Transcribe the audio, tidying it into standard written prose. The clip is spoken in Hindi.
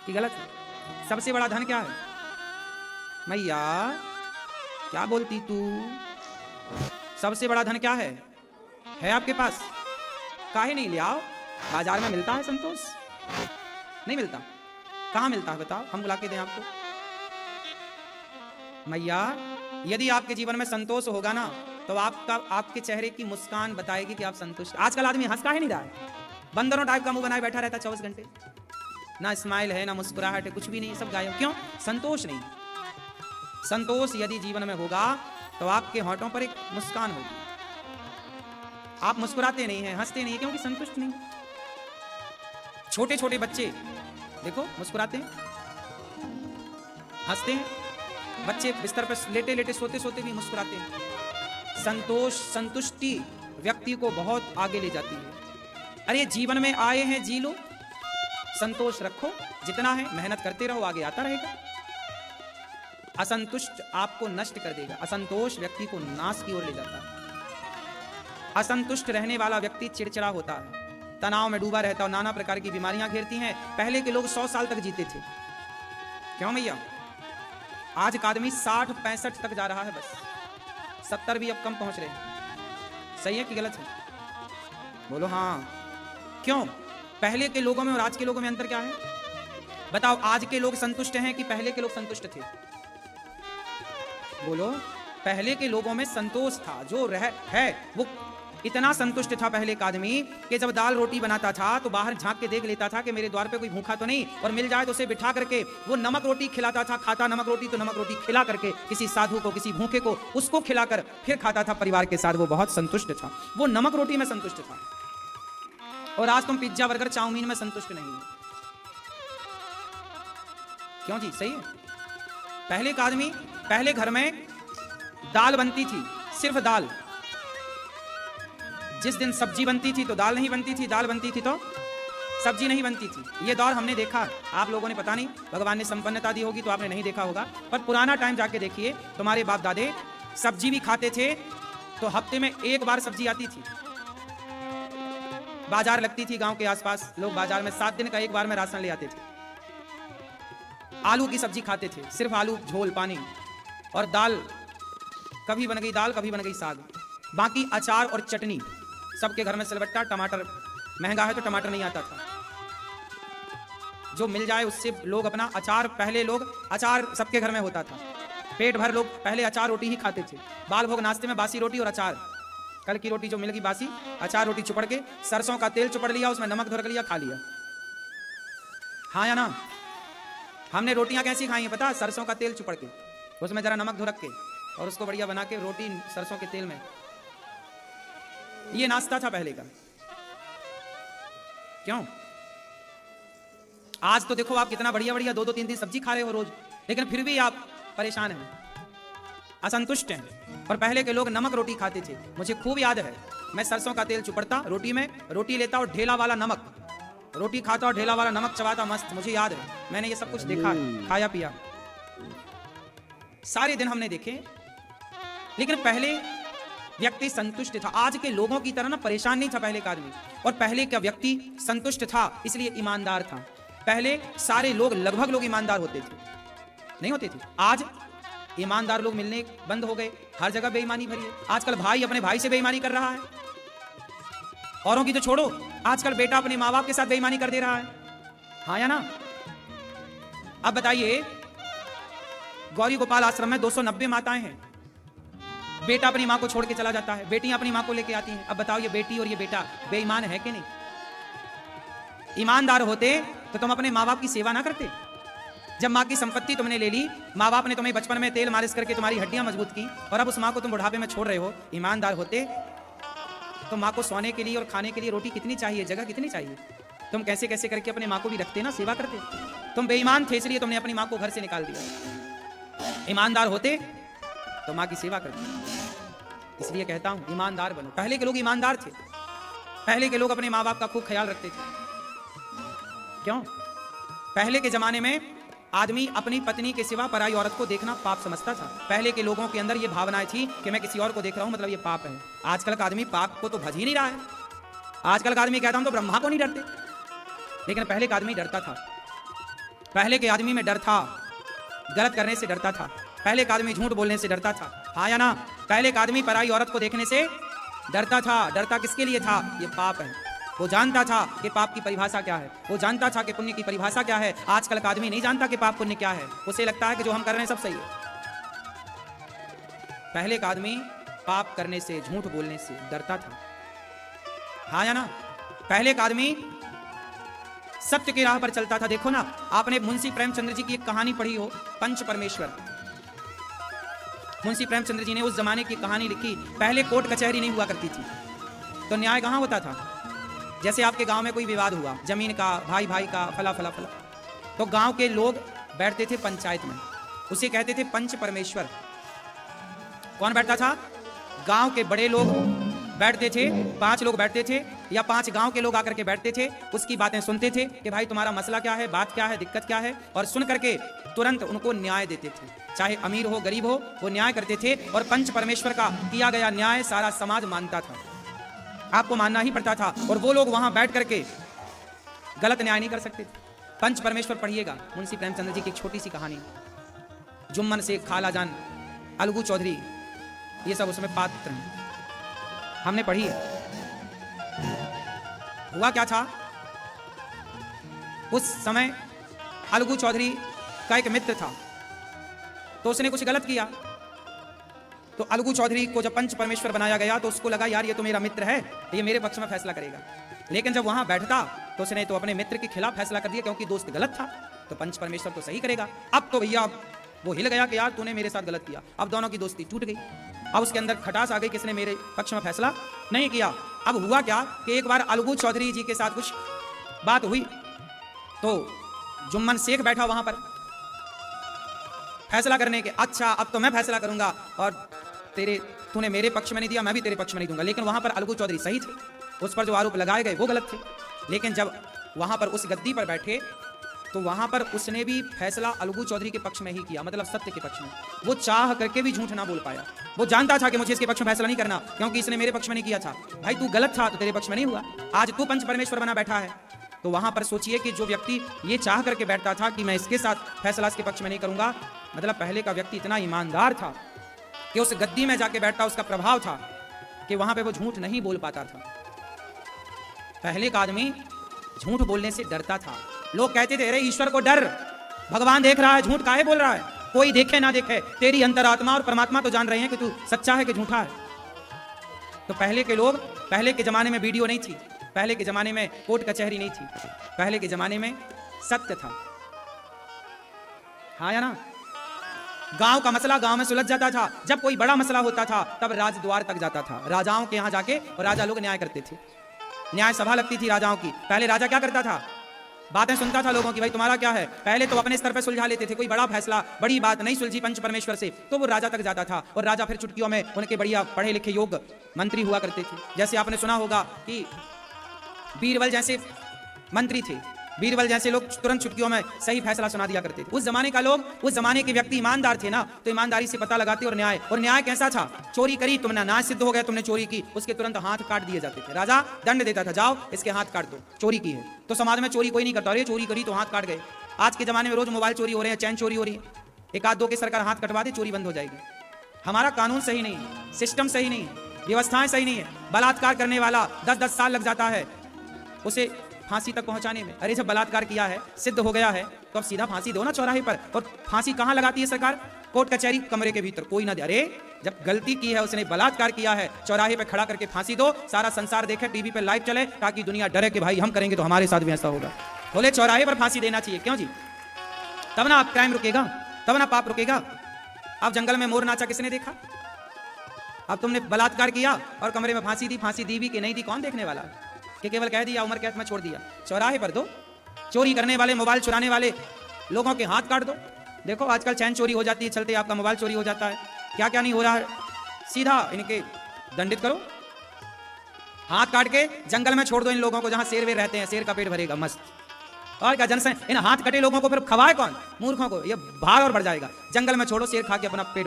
कि गलत है? सबसे बड़ा धन क्या है? मैया क्या बोलती तू? सबसे बड़ा धन क्या है आपके पास? काहे नहीं ले आओ? बाजार में मिलता है संतोष? नहीं मिलता। कहाँ मिलता है बताओ, हम बुला के दें आपको। मैया यदि आपके जीवन में संतोष होगा ना तो आपके चेहरे की मुस्कान बताएगी कि आप संतुष्ट। आजकल आदमी हंस काहे नहीं रहा है? बंदरों टाइप का मुंह बनाए बैठा रहता 24 घंटे, ना स्माइल है ना मुस्कुराहट है, कुछ भी नहीं, सब गायब। क्यों? संतोष नहीं। संतोष यदि जीवन में होगा तो आपके होठों पर एक मुस्कान होगी। आप मुस्कुराते नहीं हैं, हंसते नहीं हैं, क्योंकि संतुष्ट नहीं। छोटे छोटे बच्चे देखो मुस्कुराते हैं, हंसते हैं। बच्चे बिस्तर पर लेटे लेटे सोते सोते भी मुस्कुराते हैं। संतोष, संतुष्टि व्यक्ति को बहुत आगे ले जाती है। अरे जीवन में आए हैं, जी लो, संतोष रखो, जितना है मेहनत करते रहो, आगे आता रहेगा। असंतुष्ट आपको नष्ट कर देगा। असंतोष व्यक्ति को नाश की ओर ले जाता है। असंतुष्ट रहने वाला व्यक्ति चिड़चिड़ा होता है, तनाव में डूबा रहता है, नाना प्रकार की बीमारियां घेरती हैं। पहले के लोग 100 साल तक जीते थे। क्यों भैया? आज का आदमी 60-65 तक जा रहा है, बस 70 भी अब कम पहुंच रहे हैं। सही है कि गलत है? बोलो हाँ। क्यों? पहले के लोगों में और आज के लोगों में अंतर क्या है बताओ? आज के लोग संतुष्ट हैं कि पहले के लोग संतुष्ट थे? बोलो। पहले के लोगों में संतोष था, जो है वो इतना संतुष्ट था पहले का आदमी कि जब दाल रोटी बनाता था तो बाहर झांक के देख लेता था कि मेरे द्वार पे कोई भूखा तो नहीं, और मिल जाए तो उसे बिठा करके वो नमक रोटी खिलाता था। खाता नमक रोटी तो नमक रोटी खिला करके किसी साधु को, किसी भूखे को, उसको खिलाकर फिर खाता था परिवार के साथ। वो बहुत संतुष्ट था, वो नमक रोटी में संतुष्ट था। और आज तुम पिज्जा बर्गर चाउमीन में संतुष्ट नहीं हो। क्यों जी? सही है। पहले का आदमी, पहले घर में दाल बनती थी, सिर्फ दाल। जिस दिन सब्जी बनती थी तो दाल नहीं बनती थी, दाल बनती थी तो सब्जी नहीं बनती थी। ये दौर हमने देखा, आप लोगों ने पता नहीं, भगवान ने संपन्नता दी होगी तो आपने नहीं देखा होगा, पर पुराना टाइम जाके देखिए। तुम्हारे बाप दादे सब्जी भी खाते थे तो हफ्ते में एक बार सब्जी आती थी। बाजार लगती थी गांव के आसपास, लोग बाजार में 7 दिन का एक बार में राशन ले आते थे। आलू की सब्जी खाते थे, सिर्फ आलू, झोल, पानी और दाल। कभी बन गई दाल, कभी बन गई साग, बाकी अचार और चटनी सबके घर में। सिलबट्टा, टमाटर महंगा है तो टमाटर नहीं आता था, जो मिल जाए उससे लोग अपना अचार, पहले लोग अचार सबके घर में होता था। पेट भर लोग पहले अचार रोटी ही खाते थे। बाल भोग नाश्ते में बासी रोटी और अचार। कल की रोटी जो मिल गई बासी, अचार रोटी चुपड़ के, सरसों का तेल चुपड़ लिया, उसमें नमक धर लिया, खा लिया। हाँ या ना? हमने रोटियां कैसी खाई हैं पता? सरसों का तेल चुपड़ के, उसमें जरा नमक धुरक के और उसको बढ़िया बना के रोटी सरसों के तेल में। ये नाश्ता था पहले का। क्यों? आज तो देखो आप कितना बढ़िया बढ़िया 2-2 3-3 सब्जी खा रहे हो रोज, लेकिन फिर भी आप परेशान हैं, असंतुष्ट हैं। और पहले के लोग नमक रोटी खाते थे। मुझे खूब याद है, मैं सरसों का तेल चुपड़ता रोटी में, रोटी लेता और ढेला वाला नमक, रोटी खाता और ढेला वाला नमक चबाता, मस्त। मुझे याद है, मैंने ये सब कुछ देखा, खाया पिया, सारे दिन हमने देखे। लेकिन पहले व्यक्ति संतुष्ट था। आज के लोगों की तरह ना परेशान नहीं था पहले का आदमी। और पहले का व्यक्ति संतुष्ट था, इसलिए ईमानदार था। पहले सारे लोग, लगभग लोग ईमानदार होते थे, नहीं होते थे। आज ईमानदार लोग मिलने बंद हो गए, हर जगह बेईमानी भरी है। आजकल भाई अपने भाई से बेईमानी कर रहा है, औरों की तो छोड़ो, आजकल बेटा अपने माँ बाप के साथ बेईमानी कर दे रहा है। हाँ या ना? अब बताइए, गौरी गोपाल आश्रम में 290 माताएं हैं। बेटा अपनी माँ को छोड़ के चला जाता है, बेटियां अपनी माँ को लेके आती हैं। अब बताओ, ये बेटी और ये बेटा बेईमान है कि नहीं? ईमानदार होते तो तुम अपने माँ बाप की सेवा ना करते। जब माँ की संपत्ति तुमने ले ली, माँ बाप ने तुम्हें बचपन में तेल मालिश करके तुम्हारी हड्डियां मजबूत की, और अब उस माँ को तुम बुढ़ापे में छोड़ रहे हो। ईमानदार होते तो माँ को सोने के लिए और खाने के लिए रोटी कितनी चाहिए, जगह कितनी चाहिए, तुम कैसे कैसे करके अपने माँ को भी रखते ना, सेवा करते। तुम बेईमान थे, इसलिए तुमने अपनी माँ को घर से निकाल दिया। ईमानदार होते तो माँ की सेवा करते। इसलिए कहता हूं, ईमानदार बनो। पहले के लोग ईमानदार थे, पहले के लोग अपने माँ बाप का खूब ख्याल रखते थे। क्यों? पहले के जमाने में आदमी अपनी पत्नी के सिवा पराई औरत को देखना पाप समझता था। पहले के लोगों के अंदर ये भावनाएं थी कि मैं किसी और को देख रहा हूं मतलब ये पाप है। आजकल का आदमी पाप को तो भज ही नहीं रहा है। आजकल का आदमी कहता हूं तो ब्रह्मा को नहीं डरते, लेकिन पहले का आदमी डरता था। पहले के आदमी में डर था, गलत करने से डरता था। पहले का आदमी झूठ बोलने से डरता था, हाँ या ना? पहले का आदमी पराई औरत को देखने से डरता था। डरता किसके लिए था? ये पाप है। वो जानता था कि पाप की परिभाषा क्या है, वो जानता था कि पुण्य की परिभाषा क्या है। आजकल का आदमी नहीं जानता कि पाप पुण्य क्या है, उसे लगता है कि जो हम कर रहे हैं सब सही है। पहले का आदमी पाप करने से, झूठ बोलने से डरता था, हाँ या ना? पहले का आदमी सत्य की राह पर चलता था। देखो ना, आपने मुंशी प्रेमचंद्र जी की एक कहानी पढ़ी हो, पंच परमेश्वर। मुंशी प्रेमचंद्र जी ने उस जमाने की कहानी लिखी। पहले कोर्ट कचहरी नहीं हुआ करती थी, तो न्याय कहां होता था? जैसे आपके गांव में कोई विवाद हुआ, जमीन का, भाई भाई का, फला फला फला, तो गांव के लोग बैठते थे पंचायत में, उसे कहते थे पंच परमेश्वर। कौन बैठता था? गांव के बड़े लोग बैठते थे, 5 लोग बैठते थे या 5 गांव के लोग आकर के बैठते थे, उसकी बातें सुनते थे कि भाई तुम्हारा मसला क्या है, बात क्या है, दिक्कत क्या है, और सुन करके तुरंत उनको न्याय देते थे। चाहे अमीर हो गरीब हो, वो न्याय करते थे। और पंच परमेश्वर का किया गया न्याय सारा समाज मानता था, आपको मानना ही पड़ता था। और वो लोग वहां बैठ करके गलत न्याय नहीं कर सकते थे। पंच परमेश्वर पढ़िएगा, मुंशी प्रेमचंद्र जी की एक छोटी सी कहानी। जुम्मन शेख, खालाजान, अलगू चौधरी, ये सब उसमें पात्र हैं, हमने पढ़ी है। हुआ क्या था, उस समय अलगू चौधरी का एक मित्र था, तो उसने कुछ गलत किया। तो अलगू चौधरी को जब पंच परमेश्वर बनाया गया तो उसको लगा यार ये तो मेरा मित्र है, ये मेरे पक्ष में फैसला करेगा। लेकिन जब वहां बैठता तो उसने तो अपने मित्र के खिलाफ फैसला कर दिया, क्योंकि दोस्त गलत था तो पंच परमेश्वर तो सही करेगा। अब तो भैया वो हिल गया कि यार तूने मेरे साथ गलत किया। अब दोनों की दोस्ती टूट गई। अब उसके अंदर खटास आ गई, किसने मेरे पक्ष में फैसला नहीं किया। अब हुआ क्या कि एक बार अलगू चौधरी जी के साथ कुछ बात हुई, तो जुम्मन शेख बैठा वहां पर फैसला करने के। अच्छा अब तो मैं फैसला करूंगा, और तूने मेरे पक्ष में नहीं दिया, मैं भी तेरे पक्ष में नहीं दूंगा। लेकिन वहां पर अलगू चौधरी सही थे, उस पर जो आरोप लगाए गए वो गलत थे। लेकिन जब वहां पर उस गद्दी पर बैठे तो वहां पर उसने भी फैसला अलगू चौधरी के पक्ष में ही किया, मतलब सत्य के पक्ष में। वो चाह करके भी झूठ ना बोल पाया। वो जानता था कि मुझे इसके पक्ष में फैसला नहीं करना, क्योंकि इसने मेरे पक्ष में नहीं किया था। भाई तू गलत था तो तेरे पक्ष में नहीं हुआ, आज तू पंच परमेश्वर बना बैठा है। तो वहां पर सोचिए कि जो व्यक्ति ये चाह करके बैठता था कि मैं इसके साथ फैसला इसके पक्ष में नहीं करूंगा, मतलब पहले का व्यक्ति इतना ईमानदार था कि उस गद्दी में जाके बैठता, उसका प्रभाव था कि वहां पे वो झूठ नहीं बोल पाता था। पहले का आदमी झूठ बोलने से डरता था। लोग कहते थे अरे ईश्वर को डर, भगवान देख रहा है, झूठ काहे बोल रहा है? कोई देखे ना देखे, तेरी अंतरात्मा और परमात्मा तो जान रहे हैं कि तू सच्चा है कि झूठा है। तो पहले के लोग, पहले के जमाने में वीडियो नहीं थी, पहले के जमाने में कोर्ट कचहरी नहीं थी, पहले के जमाने में सत्य था, हाँ या ना? गांव का मसला गांव में सुलझ जाता था। जब कोई बड़ा मसला होता था तब राजद्वार तक जाता था, राजाओं के यहां जाके, और राजा लोग न्याय करते थे। न्याय सभा लगती थी राजाओं की। पहले राजा क्या करता था? बातें सुनता था लोगों की, भाई तुम्हारा क्या है। पहले तो अपने स्तर पर सुलझा लेते थे, कोई बड़ा फैसला, बड़ी बात नहीं सुलझी पंच परमेश्वर से, तो वो राजा तक जाता था। और राजा फिर चुटकियों में उनके बढ़िया पढ़े लिखे योग्य मंत्री हुआ करते थे। जैसे आपने सुना होगा कि बीरबल जैसे मंत्री थे, बीरबल जैसे लोग तुरंत चुटकियों में सही फैसला सुना दिया करते थे। उस जमाने का लोग, उस जमाने के व्यक्ति ईमानदार थे ना, तो ईमानदारी से पता लगाते। और न्याय कैसा था? चोरी करी तुमने, ना सिद्ध हो गया तुमने चोरी की, उसके तुरंत हाथ काट दिए जाते थे। राजा दंड देता था, जाओ इसके हाथ काट दो, चोरी की है। तो समाज में चोरी कोई नहीं करता, अरे चोरी करी तो हाथ काट गए। आज के जमाने में रोज मोबाइल चोरी हो रहे हैं, चैन चोरी हो रही है, एक आध दो के सरकार हाथ कटवा दे, चोरी बंद हो जाएगी। हमारा कानून सही नहीं है, सिस्टम सही नहीं है, व्यवस्थाएं सही नहीं है। बलात्कार करने वाला 10-10 साल लग जाता है उसे फांसी तक पहुंचाने में। अरे जब बलात्कार किया है, सिद्ध हो गया है, तो अब सीधा फांसी दो ना चौराहे पर। और फांसी कहां लगाती है सरकार? कोर्ट कचहरी कमरे के भीतर, कोई ना दे। अरे जब गलती की है, उसने बलात्कार किया है, चौराहे पे खड़ा करके फांसी दो, सारा संसार देखे, टीवी पे लाइव चले, ताकि दुनिया डरे कि भाई हम करेंगे तो हमारे साथ भी ऐसा होगा। बोले चौराहे पर फांसी देना चाहिए, क्यों जी? तब ना आप क्राइम रुकेगा, तब ना पाप रुकेगा। अब जंगल में मोर नाचा किसने देखा? अब तुमने बलात्कार किया और कमरे में फांसी दी भी कि नहीं दी, कौन देखने वाला है? कि केवल कह दिया उम्र कैद में छोड़ दिया। चौराहे पर दो, चोरी करने वाले, मोबाइल चुराने वाले लोगों के हाथ काट दो। देखो आजकल चैन चोरी हो जाती है, चलते आपका मोबाइल चोरी हो जाता है, क्या क्या नहीं हो रहा है। सीधा इनके दंडित करो, हाथ काट के जंगल में छोड़ दो इन लोगों को, जहां शेर वेर रहते हैं, शेर का पेट भरेगा मस्त। और क्या जनसंख्या, इन हाथ कटे लोगों को फिर खवाए कौन? मूर्खों को। ये भार और बढ़ जाएगा। जंगल में छोड़ो, शेर खा के अपना पेट